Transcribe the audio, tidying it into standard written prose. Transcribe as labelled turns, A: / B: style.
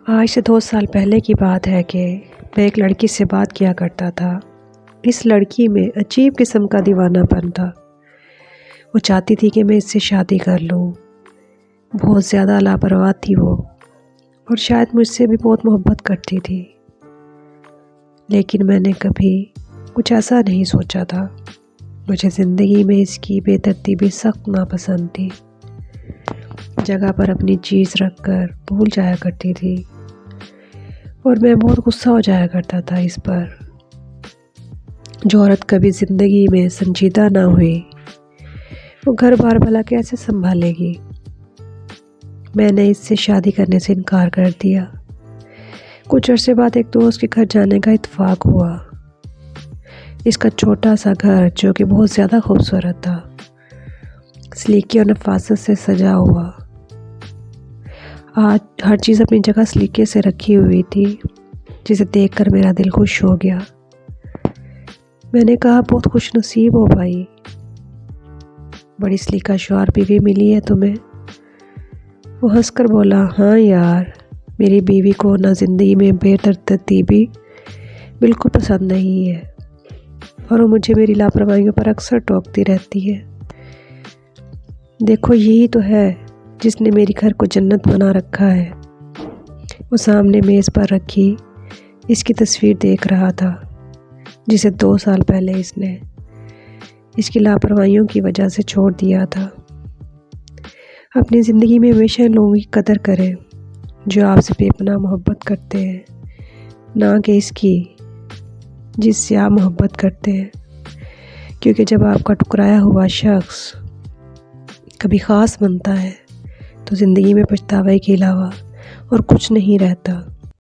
A: آج سے 2 سال پہلے کی بات ہے کہ میں ایک لڑکی سے بات کیا کرتا تھا۔ اس لڑکی میں عجیب قسم کا دیوانہ پن تھا۔ وہ چاہتی تھی کہ میں اس سے شادی کر لوں۔ بہت زیادہ لاپرواہ تھی وہ، اور شاید مجھ سے بھی بہت محبت کرتی تھی، لیکن میں نے کبھی کچھ ایسا نہیں سوچا تھا۔ مجھے زندگی میں اس کی بے ترتیبی سخت ناپسند تھی۔ جگہ پر اپنی چیز رکھ کر بھول جایا کرتی تھی، اور میں بہت غصہ ہو جایا کرتا تھا اس پر۔ جو عورت کبھی زندگی میں سنجیدہ نہ ہوئی، وہ گھر بار بھلا کیسے سنبھالے گی؟ میں نے اس سے شادی کرنے سے انکار کر دیا۔ کچھ عرصے بعد ایک دوست کے گھر جانے کا اتفاق ہوا۔ اس کا چھوٹا سا گھر جو کہ بہت زیادہ خوبصورت تھا، سلیقے اور نفاست سے سجا ہوا۔ آج ہر چیز اپنی جگہ سلیقے سے رکھی ہوئی تھی، جسے دیکھ کر میرا دل خوش ہو گیا۔ میں نے کہا، بہت خوش نصیب ہو بھائی، بڑی سلیقہ شعار بیوی ملی ہے تمہیں۔ وہ ہنس کر بولا، ہاں یار، میری بیوی کو نہ زندگی میں بے ترتیبی بالکل پسند نہیں ہے، اور وہ مجھے میری لاپرواہیوں پر اکثر ٹوکتی رہتی ہے۔ دیکھو، یہی تو ہے جس نے میری گھر کو جنت بنا رکھا ہے۔ وہ سامنے میز پر رکھی اس کی تصویر دیکھ رہا تھا، جسے 2 سال پہلے اس نے اس کی لاپرواہیوں کی وجہ سے چھوڑ دیا تھا۔ اپنی زندگی میں ہمیشہ ان لوگوں کی قدر کریں جو آپ سے بے پناہ محبت کرتے ہیں، نہ کہ اس کی جس سے آپ محبت کرتے ہیں، کیونکہ جب آپ کا ٹکرایا ہوا شخص کبھی خاص بنتا ہے تو زندگی میں پچھتاوے کے علاوہ اور کچھ نہیں رہتا۔